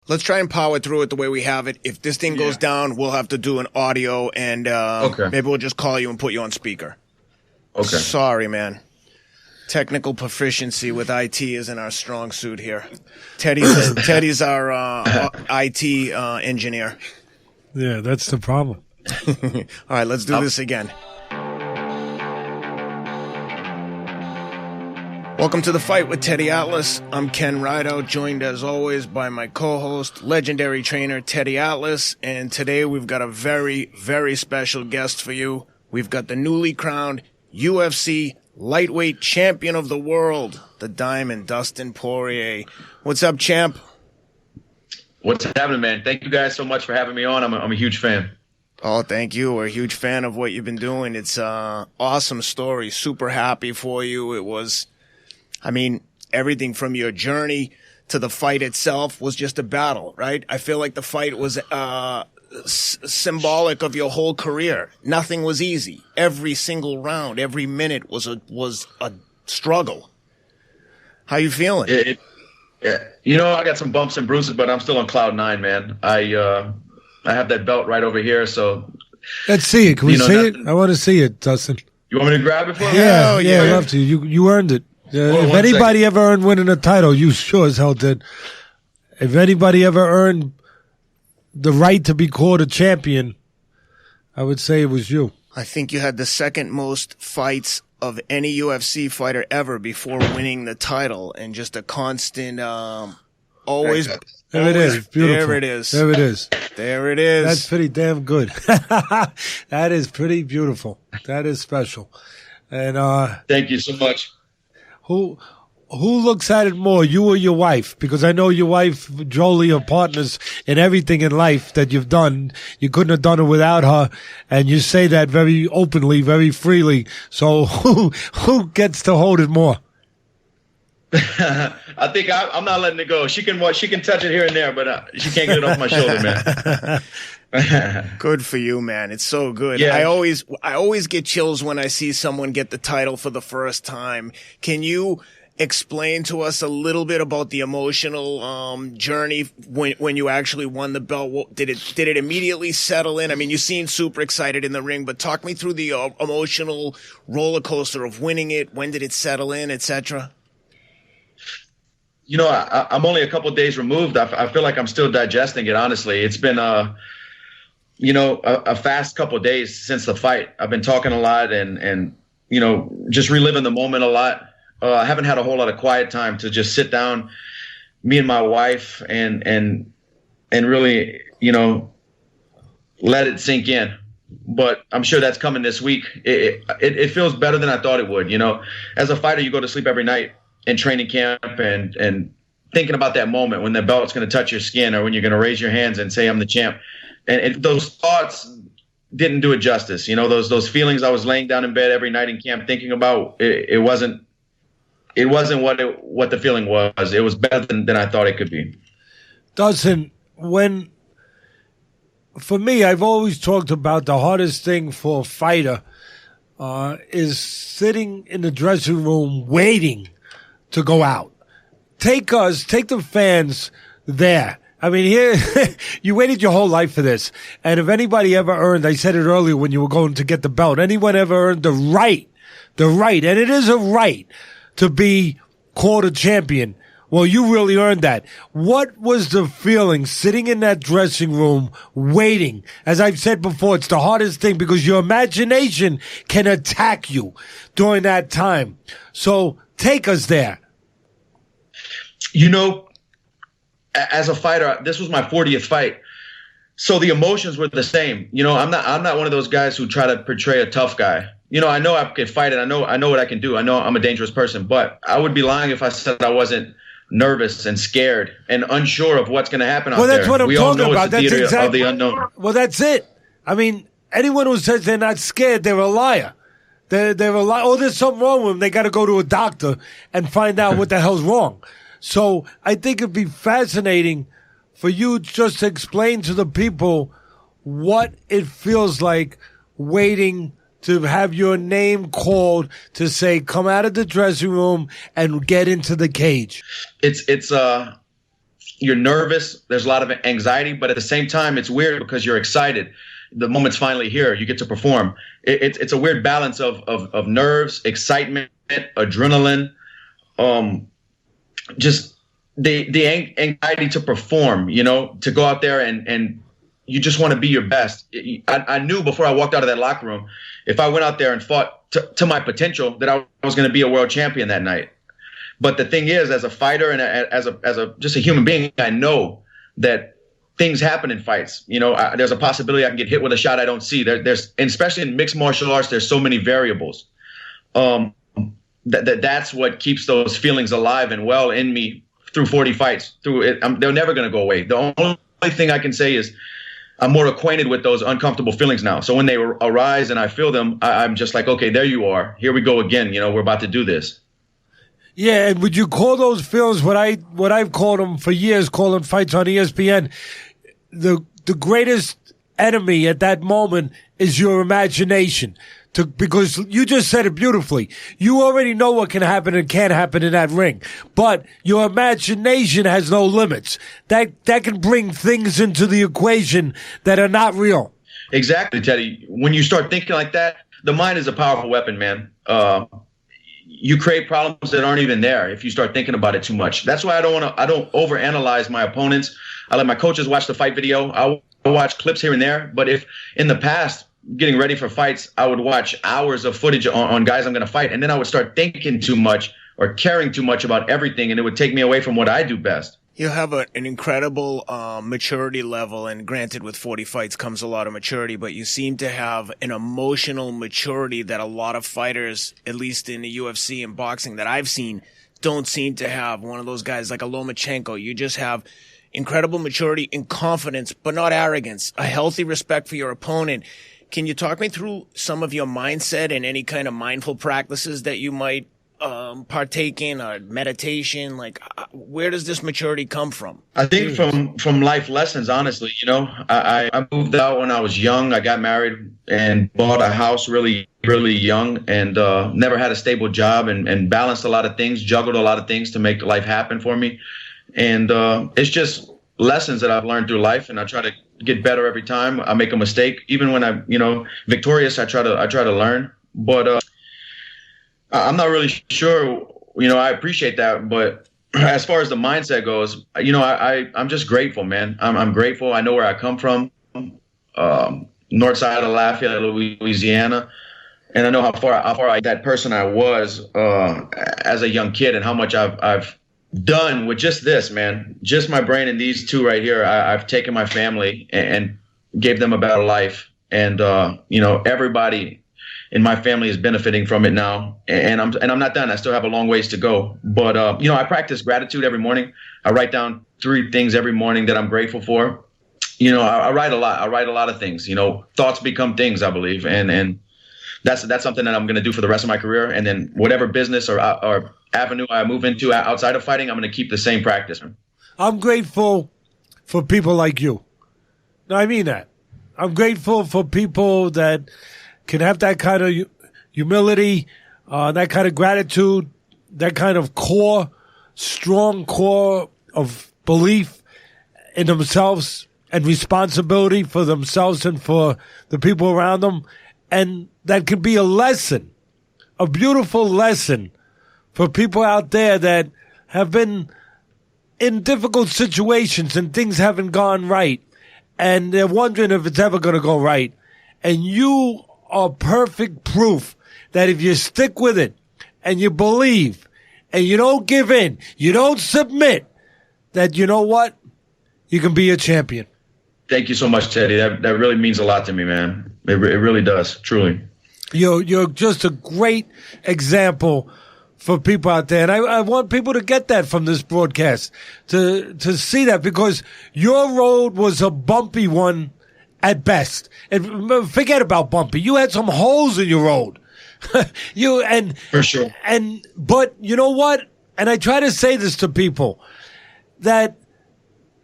let's try and power through it the way we have it. If this thing goes down, we'll have to do an audio, and maybe we'll just call you and put you on speaker. Okay. Sorry, man. Technical proficiency with IT isn't our strong suit here. Teddy's our IT engineer. Yeah, that's the problem. All right, let's do this again. Welcome to The Fight with Teddy Atlas. I'm Ken Rideout, joined as always by my co-host, legendary trainer Teddy Atlas. And today we've got a very, very special guest for you. We've got the newly crowned UFC Lightweight Champion of the World, the Diamond, Dustin Poirier. What's up, champ? What's happening, man? Thank you guys so much for having me on. I'm a huge fan. Oh, thank you. We're a huge fan of what you've been doing. It's an awesome story. Super happy for you. It was... I mean, everything from your journey to the fight itself was just a battle, right? I feel like the fight was symbolic of your whole career. Nothing was easy. Every single round, every minute was a struggle. How you feeling? Yeah. You know, I got some bumps and bruises, but I'm still on cloud nine, man. I have that belt right over here, so... Let's see it. Can we see it? I want to see it, Dustin. You want me to grab it for me? Yeah, I'd love to. You earned it. If anybody ever earned winning a title, you sure as hell did. If anybody ever earned the right to be called a champion, I would say it was you. I think you had the second most fights of any UFC fighter ever before winning the title, and just a constant, always. There it is. Beautiful. There it is. There it is. There it is. That's pretty damn good. That is pretty beautiful. That is special. And thank you so much. Who looks at it more, you or your wife? Because I know your wife, Jolie, are partners in everything in life that you've done. You couldn't have done it without her, and you say that very openly, very freely. So who gets to hold it more? I think I'm not letting it go. She can touch it here and there, but she can't get it off my shoulder, man. Good for you, man. It's so good. Yeah. I always get chills when I see someone get the title for the first time. Can you explain to us a little bit about the emotional journey when you actually won the belt? Did it immediately settle in? I mean, you seem super excited in the ring, but talk me through the emotional roller coaster of winning it. When did it settle in, etc.? You know, I'm only a couple of days removed. I feel like I'm still digesting it, honestly. It's been a fast couple of days since the fight. I've been talking a lot and just reliving the moment a lot. I haven't had a whole lot of quiet time to just sit down, me and my wife, and really, let it sink in. But I'm sure that's coming this week. It feels better than I thought it would. As a fighter, you go to sleep every night in training camp and thinking about that moment when the belt's going to touch your skin, or when you're going to raise your hands and say, I'm the champ. And those thoughts didn't do it justice. Those feelings I was laying down in bed every night in camp thinking about, it wasn't what the feeling was. It was better than I thought it could be. Dustin, for me, I've always talked about the hardest thing for a fighter is sitting in the dressing room waiting to go out. Take the fans there. I mean, here, you waited your whole life for this. And if anybody ever earned, I said it earlier when you were going to get the belt, anyone ever earned the right, and it is a right to be called a champion, well, you really earned that. What was the feeling sitting in that dressing room waiting? As I've said before, it's the hardest thing because your imagination can attack you during that time. So take us there. As a fighter, this was my 40th fight. So the emotions were the same. I'm not one of those guys who try to portray a tough guy. I know I can fight it. I know what I can do. I know I'm a dangerous person, but I would be lying if I said I wasn't nervous and scared and unsure of what's going to happen out there. Well, that's what I'm talking about. That's exactly of the unknown. Well, that's it. I mean, anyone who says they're not scared, they're a liar. They're a liar. Oh, there's something wrong with them. They got to go to a doctor and find out what the hell's wrong. So I think it'd be fascinating for you just to explain to the people what it feels like waiting to have your name called to say, come out of the dressing room and get into the cage. It's you're nervous. There's a lot of anxiety, but at the same time, it's weird because you're excited. The moment's finally here. You get to perform. It's a weird balance of nerves, excitement, adrenaline, just the anxiety to perform, to go out there and you just want to be your best. I knew before I walked out of that locker room, if I went out there and fought to my potential, that I was going to be a world champion that night. But the thing is, as a fighter and as just a human being, I know that things happen in fights. There's a possibility I can get hit with a shot I don't see. There's, and especially in mixed martial arts, there's so many variables. That's what keeps those feelings alive and well in me through 40 fights. They're never going to go away. The only thing I can say is I'm more acquainted with those uncomfortable feelings now. So when they arise and I feel them, I'm just like, okay, there you are. Here we go again. We're about to do this. Yeah, and would you call those feelings what I've called them for years, calling fights on ESPN? The greatest enemy at that moment is your imagination. Because you just said it beautifully. You already know what can happen and can't happen in that ring. But your imagination has no limits. That can bring things into the equation that are not real. Exactly, Teddy. When you start thinking like that, the mind is a powerful weapon, man. You create problems that aren't even there if you start thinking about it too much. That's why I don't overanalyze my opponents. I let my coaches watch the fight video. I watch clips here and there. But if in the past, getting ready for fights, I would watch hours of footage on guys I'm going to fight, and then I would start thinking too much or caring too much about everything, and it would take me away from what I do best. You have an incredible maturity level, and granted, with 40 fights comes a lot of maturity, but you seem to have an emotional maturity that a lot of fighters, at least in the UFC and boxing that I've seen, don't seem to have. One of those guys like a Lomachenko, you just have incredible maturity and confidence, but not arrogance, a healthy respect for your opponent. Can you talk me through some of your mindset and any kind of mindful practices that you might partake in, or meditation? Like, where does this maturity come from? I think from life lessons, honestly. I moved out when I was young. I got married and bought a house really, really young, and never had a stable job, and balanced a lot of things, juggled a lot of things to make life happen for me. And it's just lessons that I've learned through life, and I try to get better every time I make a mistake. Even when I'm, victorious, I try to learn. But I'm not really sure. I appreciate that, but as far as the mindset goes, I'm just grateful, man. I'm grateful. I know where I come from, north side of Lafayette, Louisiana, and I know how far that person I was as a young kid, and how much I've done with just this, man. Just my brain and these two right here. I've taken my family and gave them a better life, and everybody in my family is benefiting from it now. And I'm not done. I still have a long ways to go. But I practice gratitude every morning. I write down 3 things every morning that I'm grateful for. I write a lot. I write a lot of things. Thoughts become things, I believe, and that's something that I'm going to do for the rest of my career. And then whatever business or avenue I move into outside of fighting, I'm going to keep the same practice. I'm grateful for people like you. No, I mean that. I'm grateful for people that can have that kind of humility, that kind of gratitude, that kind of strong core of belief in themselves and responsibility for themselves and for the people around them. And that could be a lesson, a beautiful lesson for people out there that have been in difficult situations and things haven't gone right, and they're wondering if it's ever going to go right. And you are perfect proof that if you stick with it and you believe and you don't give in, you don't submit, that you know what? You can be a champion. Thank you so much, Teddy. That really means a lot to me, man. It really does, truly. You're just a great example for people out there. And I want people to get that from this broadcast, to see that, because your road was a bumpy one at best. And forget about bumpy. You had some holes in your road. For sure. But you know what? And I try to say this to people, that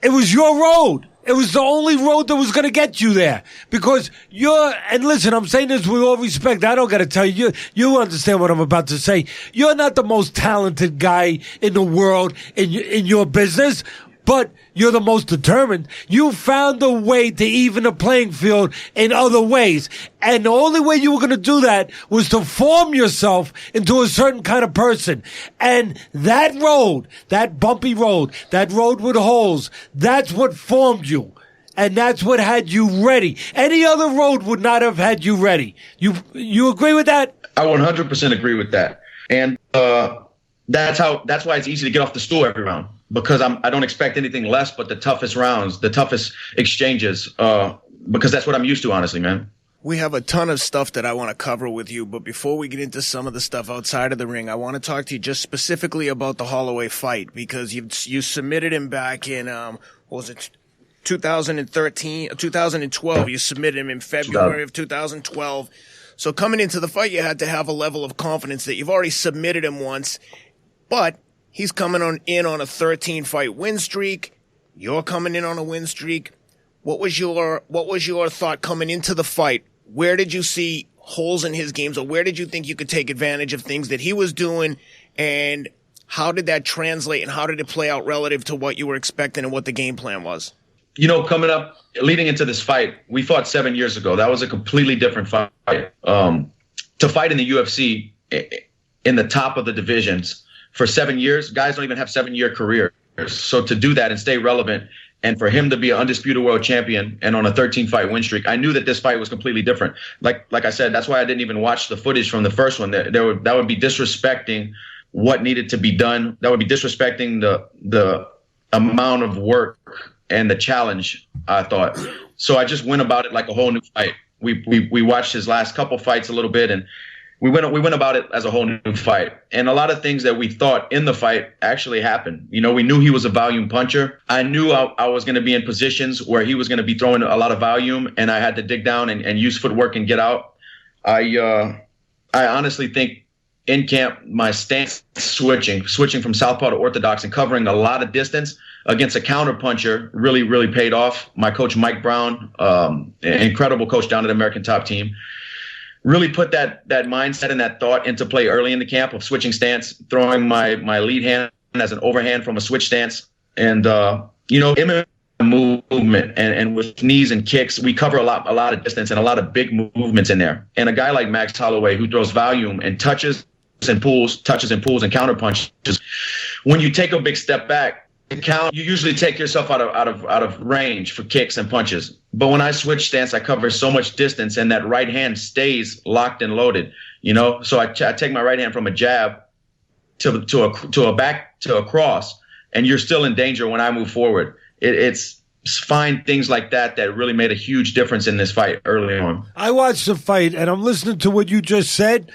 it was your road. It was the only road that was going to get you there, because and listen, I'm saying this with all respect. I don't got to tell you, you understand what I'm about to say. You're not the most talented guy in the world in your business, but you're the most determined. You found a way to even the playing field in other ways. And the only way you were going to do that was to form yourself into a certain kind of person. And that road, that bumpy road, that road with holes, that's what formed you. And that's what had you ready. Any other road would not have had you ready. You agree with that? I 100% agree with that. And that's why it's easy to get off the stool every round, because I don't expect anything less but the toughest rounds, the toughest exchanges, because that's what I'm used to, honestly, man. We have a ton of stuff that I want to cover with you, but before we get into some of the stuff outside of the ring, I want to talk to you just specifically about the Holloway fight, because you submitted him back in, what was it, 2012. You submitted him in February of 2012. So coming into the fight, you had to have a level of confidence that you've already submitted him once, but he's coming in on a 13-fight win streak. You're coming in on a win streak. What was your thought coming into the fight? Where did you see holes in his games, or where did you think you could take advantage of things that he was doing, and how did that translate, and how did it play out relative to what you were expecting and what the game plan was? You know, coming up, leading into this fight, we fought 7 years ago. That was a completely different fight. To fight in the UFC in the top of the divisions for 7 years, guys don't even have 7-year careers. So to do that and stay relevant, and for him to be an undisputed world champion and on a 13-fight win streak, I knew that this fight was completely different. Like I said, that's why I didn't even watch the footage from the first one. That would be disrespecting what needed to be done. That would be disrespecting the amount of work and the challenge, I thought. So I just went about it like a whole new fight. We watched his last couple fights a little bit, and we went about it as a whole new fight. And a lot of things that we thought in the fight actually happened. You know, we knew he was a volume puncher. I knew I was going to be in positions where he was going to be throwing a lot of volume, and I had to dig down and use footwork and get out. I honestly think in camp, my stance switching from southpaw to orthodox and covering a lot of distance against a counterpuncher really, really paid off. My coach, Mike Brown, incredible coach down at American Top Team, really put that mindset and that thought into play early in the camp of switching stance, throwing my lead hand as an overhand from a switch stance. And, MMA movement and with knees and kicks, we cover a lot of distance and a lot of big movements in there. And a guy like Max Holloway, who throws volume and touches and pulls and counter punches, when you take a big step back, you usually take yourself out of range for kicks and punches. But when I switch stance, I cover so much distance, and that right hand stays locked and loaded. You know, so I take my right hand from a jab to a back to a cross, and you're still in danger when I move forward. It's fine things like that really made a huge difference in this fight early on. I watched the fight, and I'm listening to what you just said,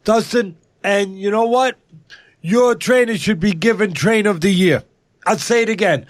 Dustin, and you know what? Your trainer should be given Trainer of the Year. I'll say it again.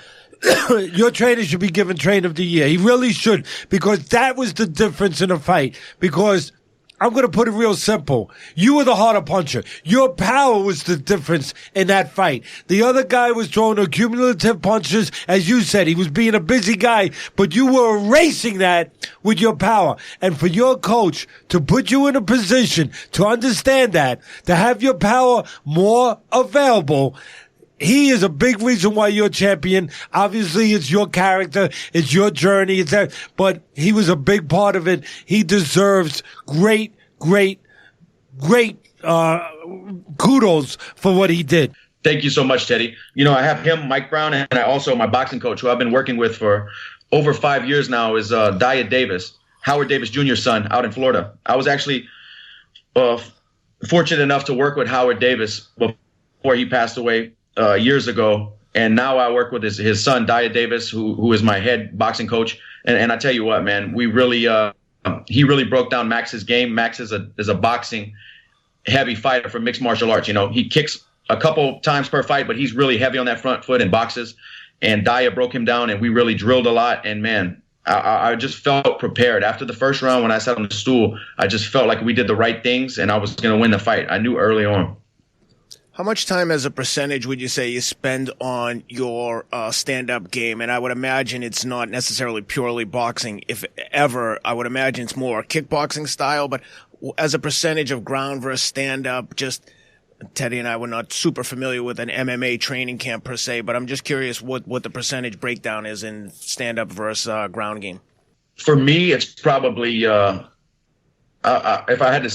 Your trainer should be given Trainer of the Year. He really should, because that was the difference in the fight. Because I'm going to put it real simple. You were the harder puncher. Your power was the difference in that fight. The other guy was throwing accumulative punches. As you said, he was being a busy guy, but you were erasing that with your power. And for your coach to put you in a position to understand that, to have your power more available, he is a big reason why you're champion. Obviously, it's your character, it's your journey, it's that, but he was a big part of it. He deserves great kudos for what he did. Thank you so much, Teddy. You know, I have him, Mike Brown, and I also, my boxing coach, who I've been working with for over 5 years now, is Daya Davis, Howard Davis Jr.'s son, out in Florida. I was actually fortunate enough to work with Howard Davis before he passed away years ago, and now I work with his son, Daya Davis, who is my head boxing coach. And I tell you what, man, we really he really broke down Max's game. Max is a boxing heavy fighter for mixed martial arts. You know, he kicks a couple times per fight, but he's really heavy on that front foot and boxes. And Daya broke him down, and we really drilled a lot. And man, I just felt prepared after the first round. When I sat on the stool, I just felt like we did the right things, and I was going to win the fight. I knew early on. How much time as a percentage would you say you spend on your stand-up game? And I would imagine it's not necessarily purely boxing. If ever, I would imagine it's more kickboxing style. But as a percentage of ground versus stand-up, just Teddy and I were not super familiar with an MMA training camp per se, but I'm just curious what the percentage breakdown is in stand-up versus ground game. For me, it's probably, if I had to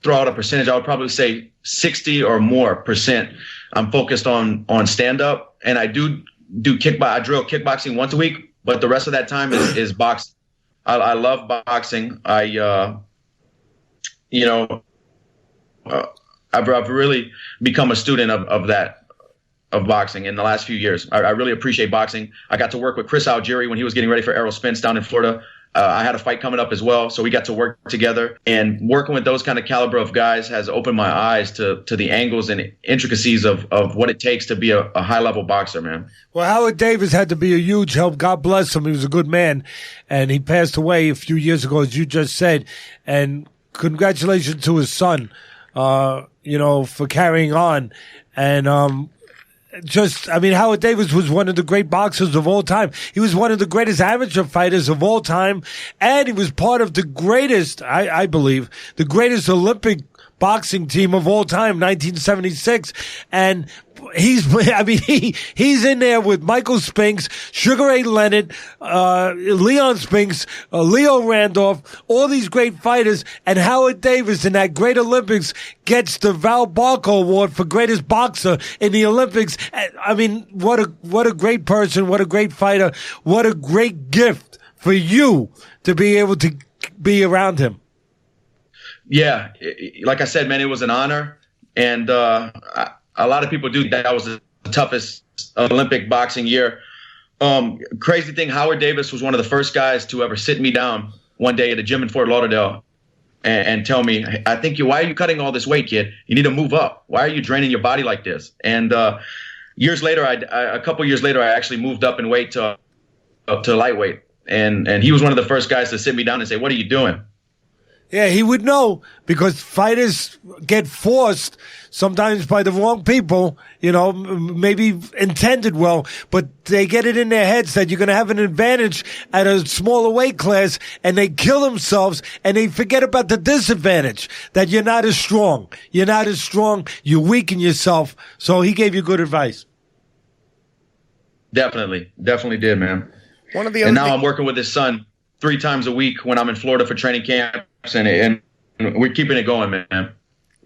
throw out a percentage, I would probably say 60 or more percent. I'm focused on stand-up, and I do I drill kickboxing once a week, but the rest of that time is boxing. I love boxing. I've really become a student of boxing in the last few years. I really appreciate boxing. I got to work with Chris Algieri when he was getting ready for Errol Spence down in Florida. I had a fight coming up as well, so we got to work together. And working with those kind of caliber of guys has opened my eyes to the angles and intricacies of what it takes to be a high-level boxer, man. Well, Howard Davis had to be a huge help. God bless him. He was a good man, and he passed away a few years ago, as you just said. And congratulations to his son, for carrying on. And Howard Davis was one of the great boxers of all time. He was one of the greatest amateur fighters of all time, and he was part of the greatest, I believe, the greatest Olympic boxing team of all time, 1976. And he's in there with Michael Spinks, Sugar Ray Leonard, Leon Spinks, Leo Randolph, all these great fighters, and Howard Davis in that great Olympics gets the Val Barco Award for greatest boxer in the Olympics. What a great person, what a great fighter, what a great gift for you to be able to be around him. Yeah, like I said, man, it was an honor, and a lot of people do. That was the toughest Olympic boxing year. Crazy thing, Howard Davis was one of the first guys to ever sit me down one day at a gym in Fort Lauderdale and tell me, why are you cutting all this weight, kid? You need to move up. Why are you draining your body like this? And years later, a couple years later, I actually moved up in weight to lightweight, and he was one of the first guys to sit me down and say, "What are you doing?" Yeah, he would know, because fighters get forced sometimes by the wrong people, maybe intended well, but they get it in their heads that you're going to have an advantage at a smaller weight class, and they kill themselves, and they forget about the disadvantage, that you're not as strong. You're not as strong. You weaken yourself. So he gave you good advice. Definitely did, man. And now I'm working with his son 3 times a week when I'm in Florida for training camps, and we're keeping it going, man.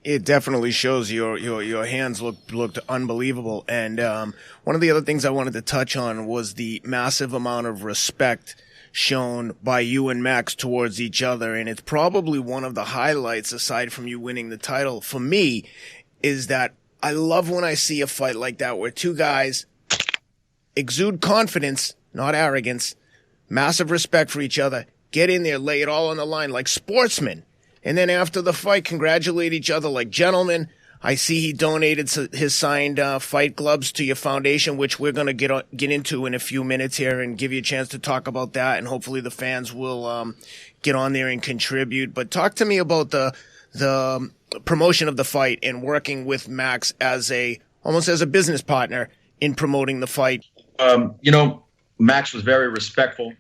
It definitely shows your hands looked unbelievable. And one of the other things I wanted to touch on was the massive amount of respect shown by you and Max towards each other. And it's probably one of the highlights, aside from you winning the title, for me, is that I love when I see a fight like that where two guys exude confidence, not arrogance, massive respect for each other, get in there, lay it all on the line like sportsmen. And then after the fight, congratulate each other like gentlemen. I see he donated his signed fight gloves to your foundation, which we're going to get into in a few minutes here and give you a chance to talk about that. And hopefully the fans will get on there and contribute. But talk to me about the promotion of the fight and working with Max almost as a business partner in promoting the fight. Max was very respectful.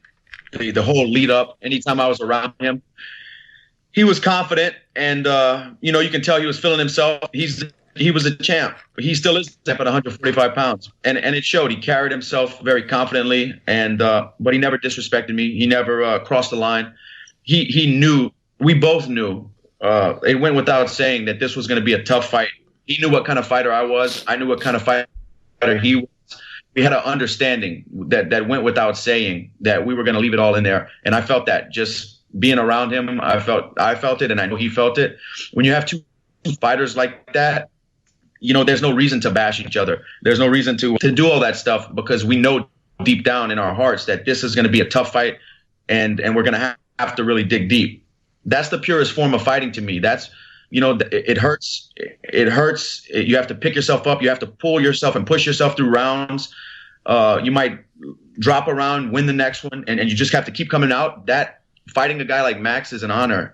The whole lead up, anytime I was around him, he was confident, and you can tell he was feeling himself. He was a champ. He still is at 145 pounds, and it showed. He carried himself very confidently, and but he never disrespected me. He never crossed the line. He knew. We both knew. It went without saying that this was going to be a tough fight. He knew what kind of fighter I was. I knew what kind of fighter he was. We had an understanding that went without saying that we were going to leave it all in there, and I felt that just being around him. I felt it, and I know he felt it. When you have two fighters like that, there's no reason to bash each other. There's no reason to do all that stuff, because we know deep down in our hearts that this is going to be a tough fight, and we're going to have to really dig deep. That's the purest form of fighting to me. That's it hurts. It hurts. You have to pick yourself up. You have to pull yourself and push yourself through rounds. You might drop a round, win the next one, and you just have to keep coming out. That fighting a guy like Max is an honor,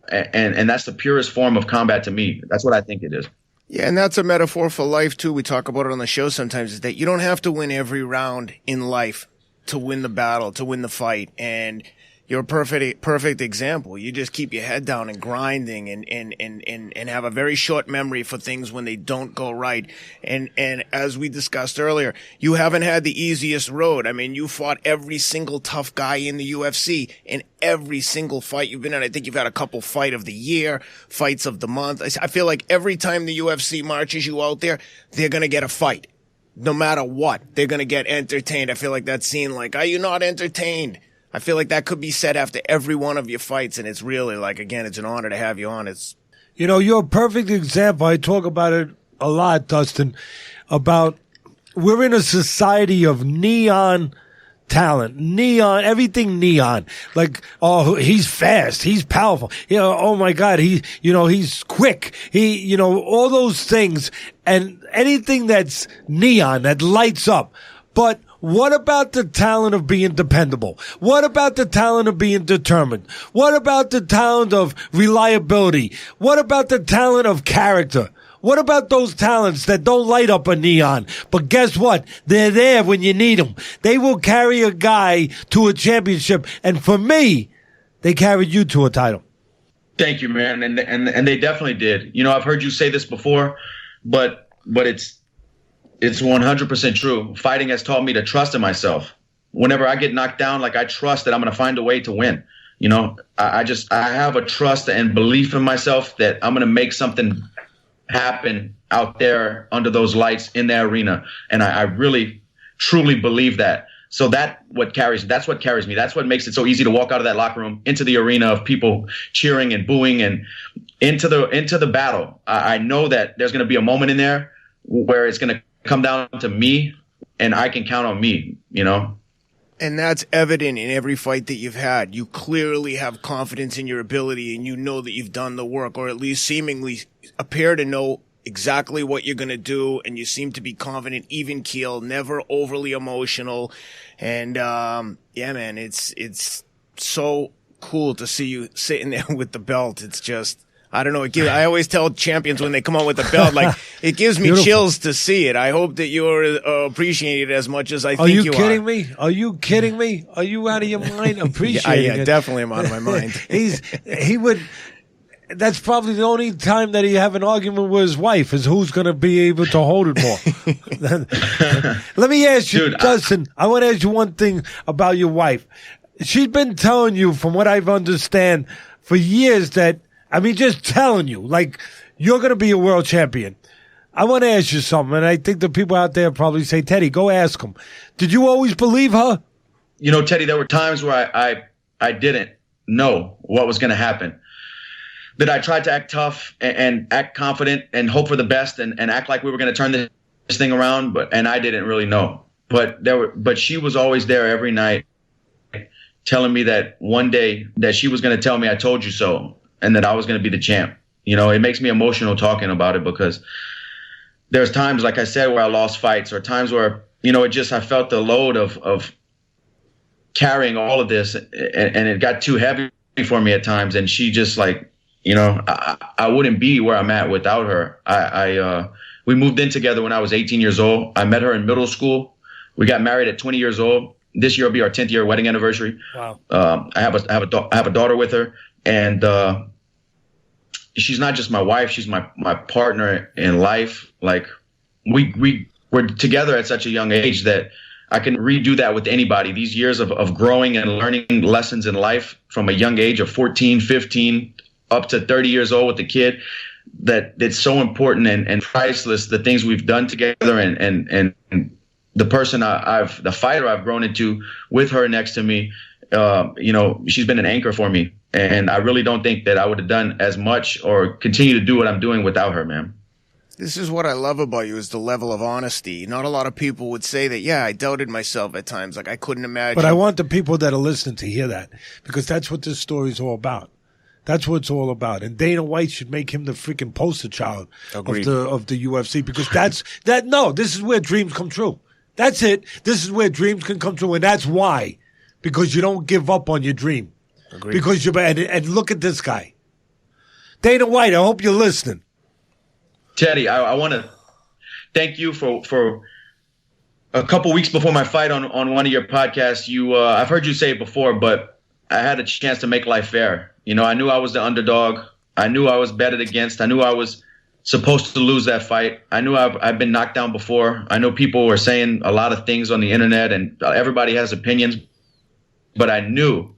and that's the purest form of combat to me. That's what I think it is. Yeah, and that's a metaphor for life too. We talk about it on the show sometimes, is that you don't have to win every round in life to win the battle, to win the fight. And You're a perfect example. You just keep your head down and grinding and have a very short memory for things when they don't go right. And as we discussed earlier, you haven't had the easiest road. I mean, you fought every single tough guy in the UFC in every single fight you've been in. I think you've had a couple fight of the year, fights of the month. I feel like every time the UFC marches you out there, they're going to get a fight. No matter what, they're going to get entertained. I feel like that scene, like, are you not entertained? I feel like that could be said after every one of your fights, and it's really like, again, it's an honor to have you on. You're a perfect example. I talk about it a lot, Dustin, about we're in a society of neon talent, everything neon. Like, oh, he's fast, he's powerful. Oh my God, he's quick. All those things, and anything that's neon that lights up. But what about the talent of being dependable? What about the talent of being determined? What about the talent of reliability? What about the talent of character? What about those talents that don't light up a neon? But guess what? They're there when you need them. They will carry a guy to a championship. And for me, they carried you to a title. Thank you, man. And they definitely did. I've heard you say this before, but it's 100% true. Fighting has taught me to trust in myself. Whenever I get knocked down, like, I trust that I'm going to find a way to win. I have a trust and belief in myself that I'm going to make something happen out there under those lights in the arena. And I really, truly believe that. So that's what carries me. That's what makes it so easy to walk out of that locker room into the arena of people cheering and booing and into the battle. I know that there's going to be a moment in there where it's going to come down to me, and I can count on me, And that's evident in every fight that you've had. You clearly have confidence in your ability, and you know that you've done the work, or at least seemingly appear to know exactly what you're going to do, and you seem to be confident, even keel, never overly emotional. And yeah, man, it's so cool to see you sitting there with the belt. It's just, I don't know. I always tell champions when they come on with the belt, like, it gives me chills to see it. I hope that you're appreciating it as much as I think you are. Are you kidding me? Are you kidding me? Are you out of your mind appreciating it? Yeah, definitely I'm out of my mind. That's probably the only time that he have an argument with his wife is who's going to be able to hold it more. Let me ask you, dude, Dustin, I want to ask you one thing about your wife. She's been telling you, from what I've understand, for years that, just telling you, like, you're going to be a world champion. I want to ask you something, and I think the people out there probably say, Teddy, go ask him. Did you always believe her? Teddy, there were times where I didn't know what was going to happen. That I tried to act tough and act confident and hope for the best and act like we were going to turn this thing around, and I didn't really know. But she was always there every night telling me that one day that she was going to tell me, I told you so, and that I was going to be the champ. It makes me emotional talking about it, because there's times, like I said, where I lost fights, or times where, I felt the load of carrying all of this, and it got too heavy for me at times. And she just, like, I wouldn't be where I'm at without her. We moved in together when I was 18 years old. I met her in middle school. We got married at 20 years old. This year will be our 10th year wedding anniversary. Wow. I have a daughter with her, and she's not just my wife. She's my partner in life. Like, we were together at such a young age that I can redo that with anybody. These years of growing and learning lessons in life from a young age of 14, 15, up to 30 years old with the kid, that's so important and priceless, the things we've done together, and the person the fighter I've grown into with her next to me. She's been an anchor for me, and I really don't think that I would have done as much or continue to do what I'm doing without her, man. This is what I love about you, is the level of honesty. Not a lot of people would say that, yeah, I doubted myself at times. Like, I couldn't imagine. But I want the people that are listening to hear that, because that's what this story is all about. That's what it's all about. And Dana White should make him the freaking poster child of the UFC, because this is where dreams come true. That's it. This is where dreams can come true, and that's why. Because you don't give up on your dream. Agreed. Because and look at this guy. Dana White, I hope you're listening. Teddy, I want to thank you for a couple weeks before my fight on one of your podcasts. I've heard you say it before, but I had a chance to make life fair. You know, I knew I was the underdog. I knew I was betted against. I knew I was supposed to lose that fight. I knew I've been knocked down before. I know people were saying a lot of things on the internet, and everybody has opinions. But I knew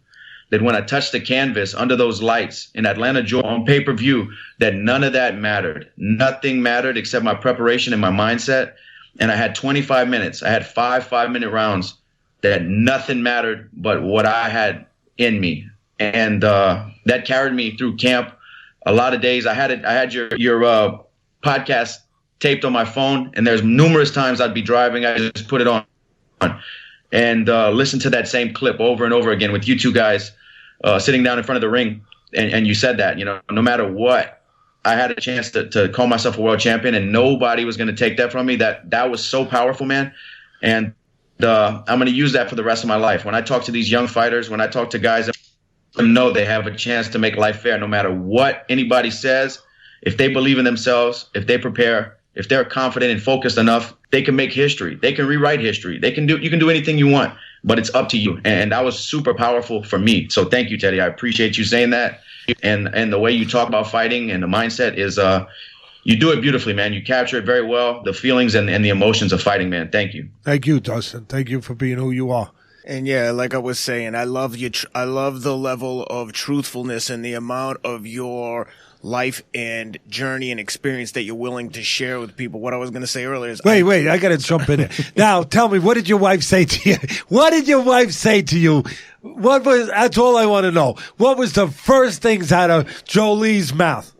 that when I touched the canvas under those lights in Atlanta, Georgia, on pay-per-view, that none of that mattered. Nothing mattered except my preparation and my mindset. And I had 25 minutes. I had 5-minute rounds that nothing mattered but what I had in me. And that carried me through camp. A lot of days I had your podcast taped on my phone, and there's numerous times I'd be driving. I just put it on and listen to that same clip over and over again with you two guys sitting down in front of the ring. And you said that, you know, no matter what, I had a chance to call myself a world champion, and nobody was going to take that from me. That was so powerful, man. And I'm going to use that for the rest of my life. When I talk to these young fighters, when I talk to guys that know they have a chance to make life fair, no matter what anybody says, if they believe in themselves, if they prepare, if they're confident and focused enough, they can make history. They can rewrite history. You can do anything you want, but it's up to you. And that was super powerful for me. So thank you, Teddy. I appreciate you saying that. And the way you talk about fighting and the mindset is, you do it beautifully, man. You capture it very well, the feelings and the emotions of fighting, man. Thank you. Thank you, Dustin. Thank you for being who you are. And yeah, like I was saying, I love I love the level of truthfulness and the amount of your life and journey and experience that you're willing to share with people. What I was going to say earlier is... Wait, I got to jump in there. Now, tell me, what did your wife say to you? What did your wife say to you? That's all I want to know. What was the first things out of Jolie's mouth?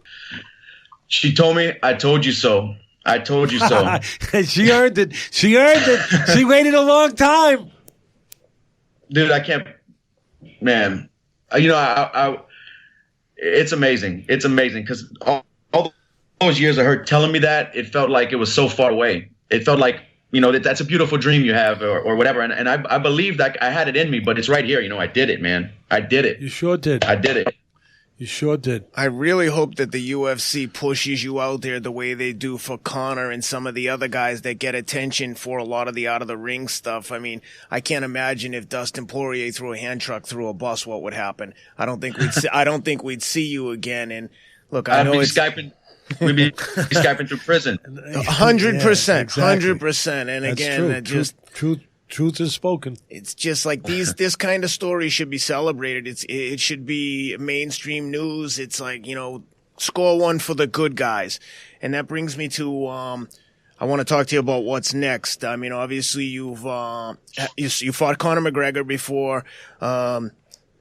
She told me, I told you so. I told you so. She earned it. She waited a long time. Dude, I can't, man, you know, it's amazing. It's amazing because all those years of her telling me that, it felt like it was so far away. It felt like, you know, that's a beautiful dream you have or whatever. And I believe that I had it in me, but it's right here. You know, I did it, man. I did it. You sure did. I did it. You sure did. I really hope that the UFC pushes you out there the way they do for Conor and some of the other guys that get attention for a lot of the out-of-the-ring stuff. I mean, I can't imagine if Dustin Poirier threw a hand truck through a bus, what would happen. I don't think we'd see you again. And look, I know it's Skyping. We'd be Skyping through prison. 100%, 100%. And that's again, true. Truth is spoken. It's just like this kind of story should be celebrated. It should be mainstream news. It's like, you know, score one for the good guys. And that brings me to, I want to talk to you about what's next. I mean, obviously you fought Conor McGregor before,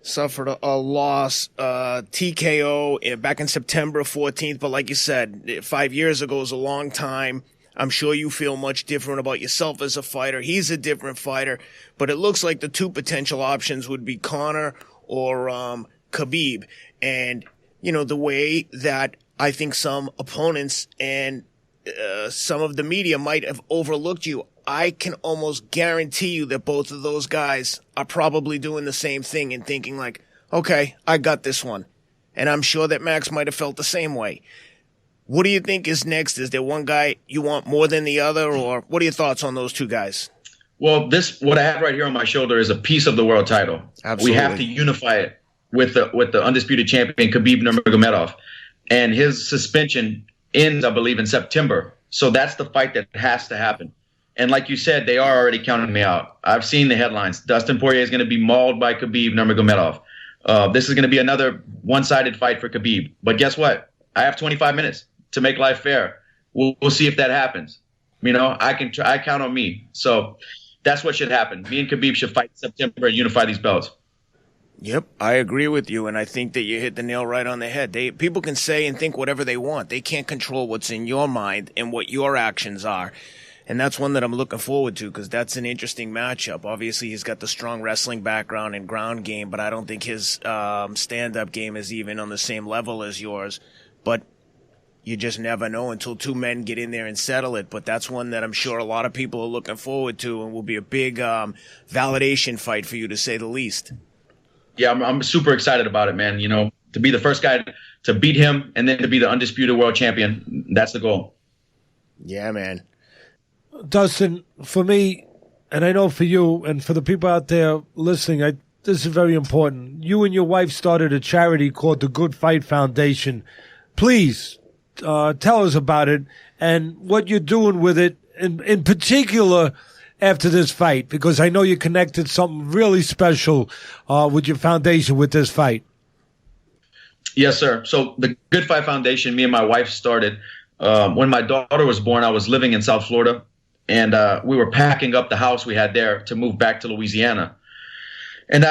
suffered a loss, TKO back in September 14th. But like you said, 5 years ago is a long time. I'm sure you feel much different about yourself as a fighter. He's a different fighter, but it looks like the two potential options would be Conor or Khabib. And, you know, the way that I think some opponents and some of the media might have overlooked you, I can almost guarantee you that both of those guys are probably doing the same thing and thinking like, okay, I got this one. And I'm sure that Max might have felt the same way. What do you think is next? Is there one guy you want more than the other, or what are your thoughts on those two guys? Well, what I have right here on my shoulder is a piece of the world title. Absolutely. We have to unify it with the undisputed champion Khabib Nurmagomedov, and his suspension ends, I believe, in September. So that's the fight that has to happen. And like you said, they are already counting me out. I've seen the headlines. Dustin Poirier is going to be mauled by Khabib Nurmagomedov. This is going to be another one-sided fight for Khabib. But guess what? I have 25 minutes to make life fair. We'll see if that happens. You know, I count on me. So that's what should happen. Me and Khabib should fight in September and unify these belts. Yep, I agree with you, and I think that you hit the nail right on the head. People can say and think whatever they want. They can't control what's in your mind and what your actions are. And that's one that I'm looking forward to because that's an interesting matchup. Obviously, he's got the strong wrestling background and ground game, but I don't think his stand-up game is even on the same level as yours. But you just never know until two men get in there and settle it. But that's one that I'm sure a lot of people are looking forward to and will be a big validation fight for you, to say the least. Yeah, I'm super excited about it, man. You know, to be the first guy to beat him and then to be the undisputed world champion, that's the goal. Yeah, man. Dustin, for me, and I know for you and for the people out there listening, this is very important. You and your wife started a charity called the Good Fight Foundation. Please tell us about it and what you're doing with it, in particular after this fight, because I know you connected something really special with your foundation with this fight. Yes, sir. So the Good Fight Foundation, me and my wife started when my daughter was born. I was living in South Florida, and we were packing up the house we had there to move back to Louisiana. And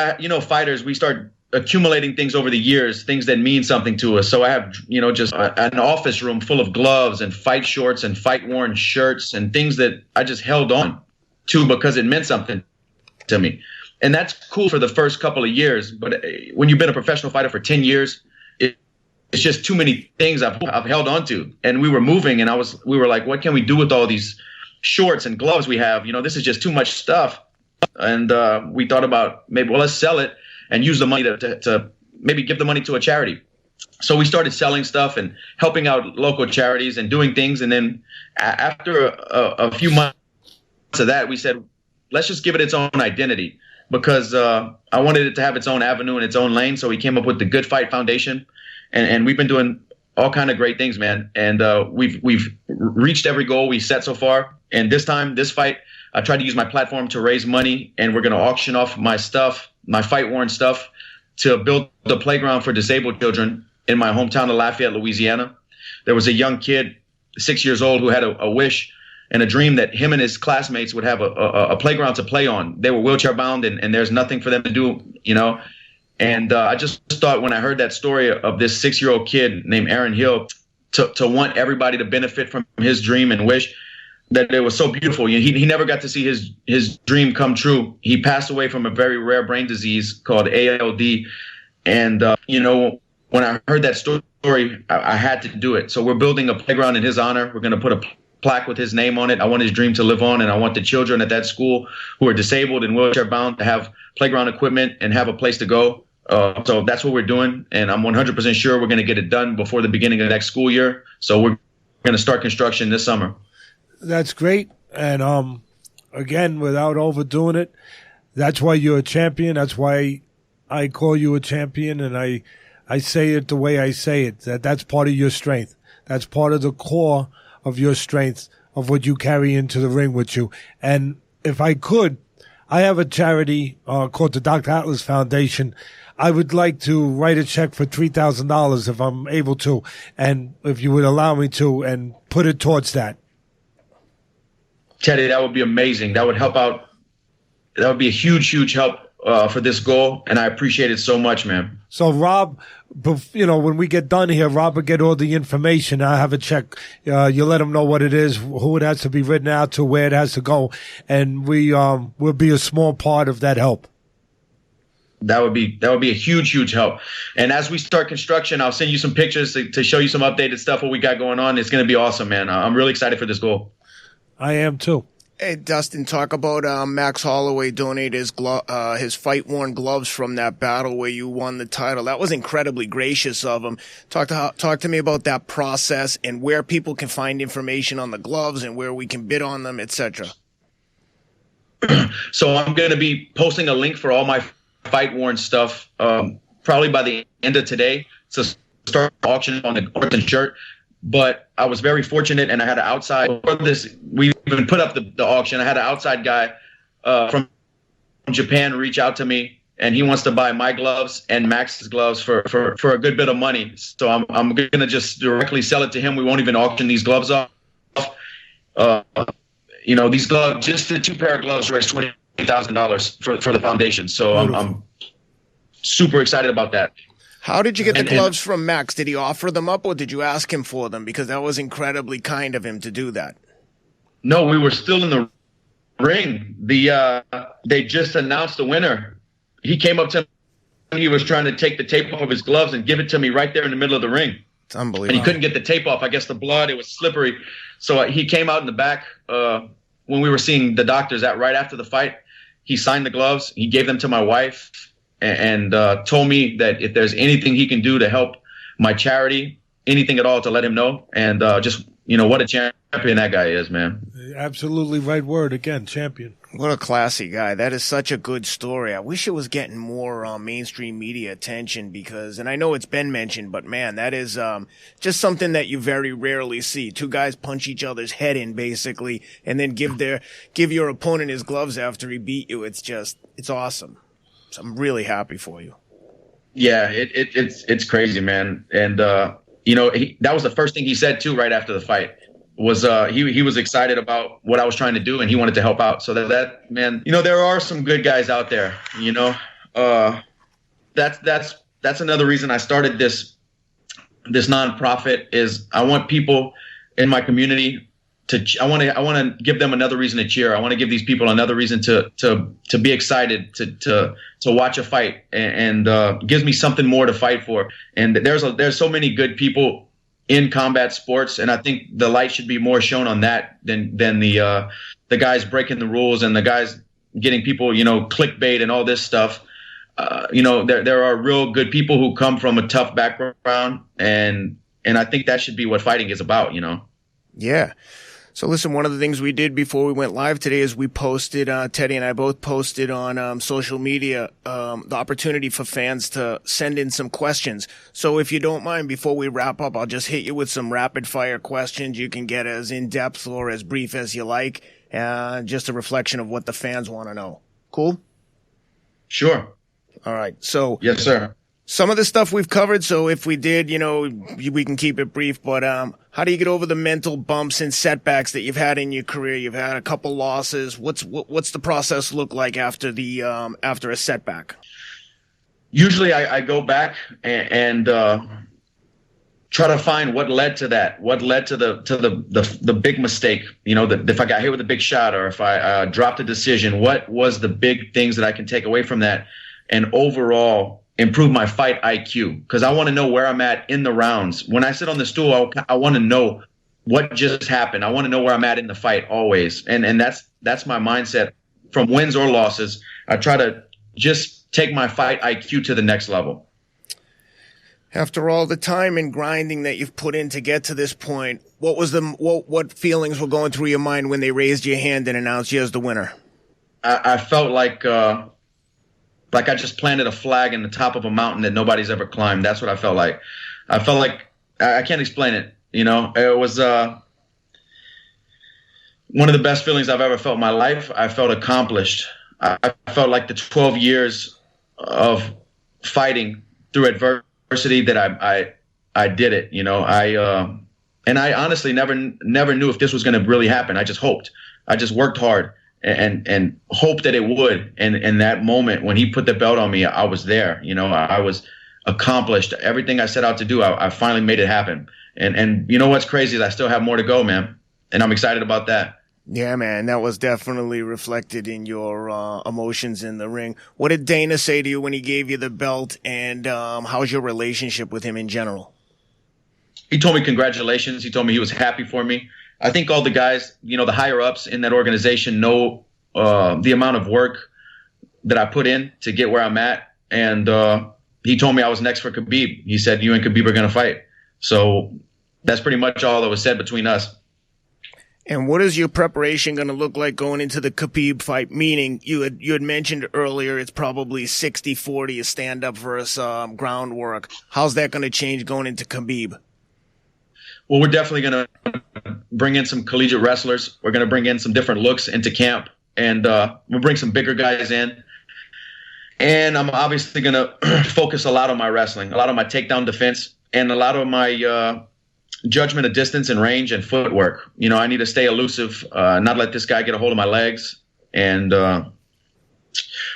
fighters, we start accumulating things over the years, things that mean something to us. So I have, just an office room full of gloves and fight shorts and fight worn shirts and things that I just held on to because it meant something to me. And that's cool for the first couple of years. But when you've been a professional fighter for 10 years, it's just too many things I've held on to. And we were moving, and we were like, what can we do with all these shorts and gloves we have? This is just too much stuff. And we thought about maybe, let's sell it and use the money to maybe give the money to a charity. So we started selling stuff and helping out local charities and doing things. And then after a few months of that, we said, let's just give it its own identity, because I wanted it to have its own avenue and its own lane. So we came up with the Good Fight Foundation, and we've been doing all kind of great things, man. And we've reached every goal we set so far. And this fight, I tried to use my platform to raise money, and we're going to auction off my stuff, my fight-worn stuff, to build the playground for disabled children in my hometown of Lafayette, Louisiana. There was a young kid, 6 years old, who had a wish and a dream that him and his classmates would have a playground to play on. They were wheelchair-bound, and there's nothing for them to do, And I just thought, when I heard that story of this 6-year-old kid named Aaron Hill, to want everybody to benefit from his dream and wish, that it was so beautiful. He never got to see his dream come true. He passed away from a very rare brain disease called ALD. And, when I heard that story, I had to do it. So we're building a playground in his honor. We're going to put a plaque with his name on it. I want his dream to live on, and I want the children at that school who are disabled and wheelchair bound to have playground equipment and have a place to go. So that's what we're doing, and I'm 100% sure we're going to get it done before the beginning of the next school year. So we're going to start construction this summer. That's great. And again, without overdoing it, that's why you're a champion. That's why I call you a champion, and I say it the way I say it. That's part of your strength. That's part of the core of your strength, of what you carry into the ring with you. And if I could, I have a charity called the Dr. Atlas Foundation. I would like to write a check for $3,000 if I'm able to, and if you would allow me to, and put it towards that. Teddy, that would be amazing. That would help out. That would be a huge, huge help for this goal, and I appreciate it so much, man. So, Rob, when we get done here, Rob will get all the information. I have a check. You let him know what it is, who it has to be written out to, where it has to go, and we'll be a small part of that help. That would be a huge, huge help. And as we start construction, I'll send you some pictures to show you some updated stuff, what we got going on. It's going to be awesome, man. I'm really excited for this goal. I am too. Hey, Dustin, talk about Max Holloway donate his fight-worn gloves from that battle where you won the title. That was incredibly gracious of him. Talk to me about that process and where people can find information on the gloves and where we can bid on them, etc. So I'm going to be posting a link for all my fight-worn stuff probably by the end of today to start auctioning on the shorts and shirt. But I was very fortunate, and I had an outside for this. We even put up the auction. I had an outside guy from Japan reach out to me, and he wants to buy my gloves and Max's gloves for a good bit of money. So I'm going to just directly sell it to him. We won't even auction these gloves off. These gloves, just the 2 pair of gloves, raised $20,000 for the foundation. So I'm super excited about that. How did you get the gloves from Max? Did he offer them up, or did you ask him for them? Because that was incredibly kind of him to do that. No, we were still in the ring. They just announced the winner. He came up to me. He was trying to take the tape off of his gloves and give it to me right there in the middle of the ring. It's unbelievable. And he couldn't get the tape off. I guess the blood, it was slippery. So he came out in the back when we were seeing the doctors right after the fight. He signed the gloves. He gave them to my wife. And told me that if there's anything he can do to help my charity, anything at all, to let him know. And just what a champion that guy is, man. Absolutely right word again, champion. What a classy guy. That is such a good story. I wish it was getting more mainstream media attention because, and I know it's been mentioned, but man, that is just something that you very rarely see. Two guys punch each other's head in basically and then give your opponent his gloves after he beat you. It's awesome. So I'm really happy for you. Yeah, it's crazy, man. And, that was the first thing he said too, right after the fight. Was he was excited about what I was trying to do and he wanted to help out. So that man, there are some good guys out there, that's another reason I started this nonprofit is I want people in my community I want to give them another reason to cheer. I want to give these people another reason to be excited to watch a fight and gives me something more to fight for. And there's so many good people in combat sports, and I think the light should be more shown on that than the guys breaking the rules and the guys getting people, clickbait and all this stuff. There are real good people who come from a tough background, and I think that should be what fighting is about, Yeah. So listen, one of the things we did before we went live today is we posted, Teddy and I both posted on social media the opportunity for fans to send in some questions. So if you don't mind, before we wrap up, I'll just hit you with some rapid fire questions. You can get as in-depth or as brief as you like, just a reflection of what the fans want to know. Cool? Sure. All right. So yes, sir. Some of the stuff we've covered, so if we did, we can keep it brief, but how do you get over the mental bumps and setbacks that you've had in your career? You've had a couple losses. What's the process look like after a setback? Usually I go back and try to find what led to that, what led to the big mistake, if I got hit with a big shot or if I dropped a decision, what was the big things that I can take away from that and overall improve my fight IQ, because I want to know where I'm at in the rounds. When I sit on the stool, I want to know what just happened. I want to know where I'm at in the fight always. And that's my mindset from wins or losses. I try to just take my fight IQ to the next level. After all the time and grinding that you've put in to get to this point, what feelings were going through your mind when they raised your hand and announced you as the winner? I felt like I just planted a flag in the top of a mountain that nobody's ever climbed. That's what I felt like. I felt like I can't explain it. It was one of the best feelings I've ever felt in my life. I felt accomplished. I felt like the 12 years of fighting through adversity that I did it. And I honestly never knew if this was going to really happen. I just hoped. I just worked hard and hoped that it would. And in that moment when he put the belt on me, I was there. I was accomplished. Everything I set out to do, I finally made it happen. And what's crazy is I still have more to go, man. And I'm excited about that. Yeah, man, that was definitely reflected in your emotions in the ring. What did Dana say to you when he gave you the belt, and how's your relationship with him in general? He told me congratulations. He told me he was happy for me. I think all the guys, the higher-ups in that organization know the amount of work that I put in to get where I'm at. And he told me I was next for Khabib. He said, you and Khabib are going to fight. So that's pretty much all that was said between us. And what is your preparation going to look like going into the Khabib fight? Meaning, you had mentioned earlier it's probably 60-40 stand-up versus groundwork. How's that going to change going into Khabib? Well, we're definitely going to bring in some collegiate wrestlers. We're going to bring in some different looks into camp, and we'll bring some bigger guys in. And I'm obviously going to focus a lot on my wrestling, a lot on my takedown defense, and a lot of my judgment of distance and range and footwork. I need to stay elusive, not let this guy get a hold of my legs. And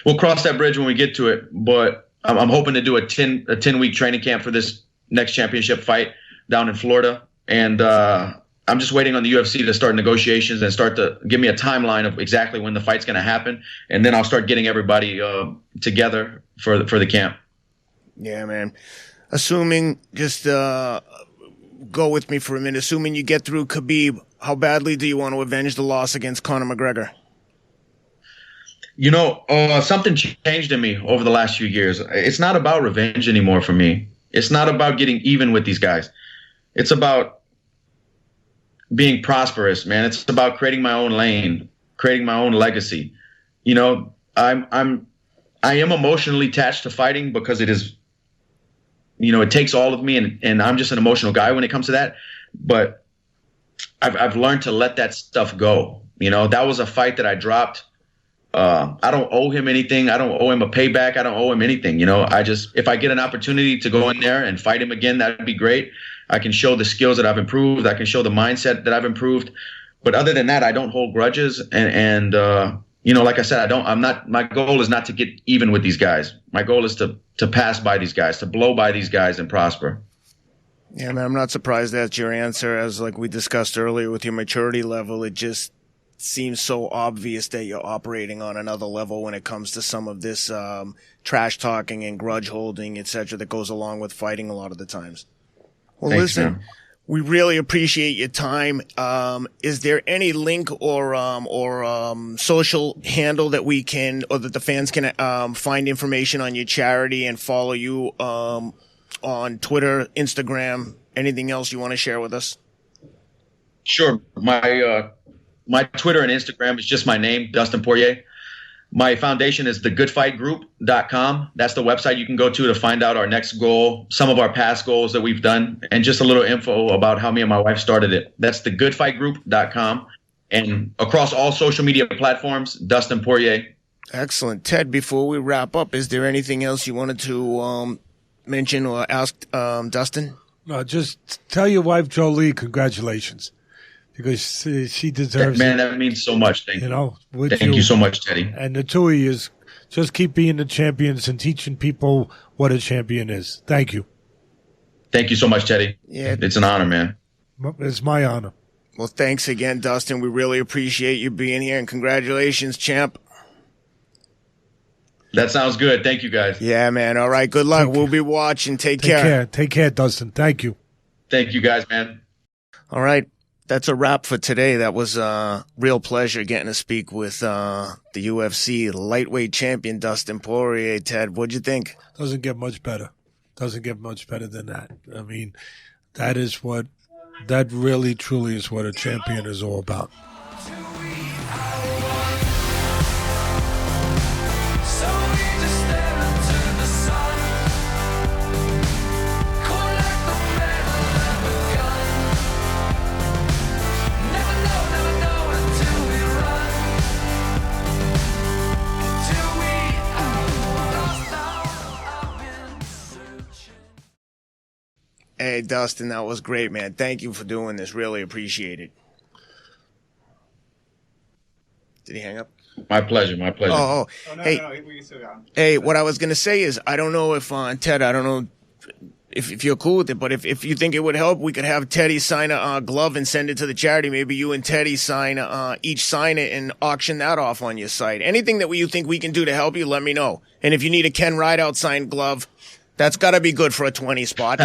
we'll cross that bridge when we get to it. But I'm hoping to do a 10-week training camp for this next championship fight down in Florida. And I'm just waiting on the UFC to start negotiations and start to give me a timeline of exactly when the fight's going to happen. And then I'll start getting everybody together for the camp. Yeah, man. Assuming, just go with me for a minute, assuming you get through Khabib, how badly do you want to avenge the loss against Conor McGregor? Something changed in me over the last few years. It's not about revenge anymore for me. It's not about getting even with these guys. It's about being prosperous, man. It's about creating my own lane, creating my own legacy. You know, I am emotionally attached to fighting because it is, you know, it takes all of me, and I'm just an emotional guy when it comes to that. But I've learned to let that stuff go. You know, that was a fight that I dropped. I don't owe him anything. I don't owe him a payback. I don't owe him anything. You know, if I get an opportunity to go in there and fight him again, that'd be great. I can show the skills that I've improved. I can show the mindset that I've improved. But other than that, I don't hold grudges. And you know, like I said, my goal is not to get even with these guys. My goal is to pass by these guys, to blow by these guys and prosper. Yeah, man, I'm not surprised that's your answer. As like we discussed earlier with your maturity level, it just seems so obvious that you're operating on another level when it comes to some of this trash talking and grudge holding, etc., that goes along with fighting a lot of the times. Well, Thanks, listen, man. we really appreciate your time. Is there any link or social handle that we can, or that the fans can find information on your charity and follow you on Twitter, Instagram, anything else you want to share with us? Sure. My Twitter and Instagram is just my name, Dustin Poirier. My foundation is thegoodfightgroup.com. That's the website you can go to find out our next goal, some of our past goals that we've done, and just a little info about how me and my wife started it. That's thegoodfightgroup.com. And across all social media platforms, Dustin Poirier. Excellent. Ted, before we wrap up, is there anything else you wanted to mention or ask Dustin? No, just tell your wife, Jolie, congratulations. Because she deserves it. Man, that means so much. Thank you. You know, Thank you so much, Teddy. And the two of you just keep being the champions and teaching people what a champion is. Thank you. Thank you so much, Teddy. Yeah. It's an honor, man. It's my honor. Well, thanks again, Dustin. We really appreciate you being here, and congratulations, champ. That sounds good. Thank you, guys. Yeah, man. All right. Good luck. We'll be watching. Take care. Take care, Dustin. Thank you. Thank you, guys, man. All right. That's a wrap for today. That was a real pleasure getting to speak with the UFC Lightweight Champion, Dustin Poirier. Ted, what'd you think? Doesn't get much better. Doesn't get much better than that. I mean, that really, truly is what a champion is all about. Hey, Dustin, that was great, man. Thank you for doing this. Really appreciate it. Did he hang up? My pleasure. My pleasure. Oh, no, hey, no, we can still go. Hey, what I was going to say is, I don't know if, Ted, I don't know if you're cool with it, but if you think it would help, we could have Teddy sign a glove and send it to the charity. Maybe you and Teddy each sign it and auction that off on your site. Anything that you think we can do to help you, let me know. And if you need a Ken Rideout signed glove, that's got to be good for a 20 spot.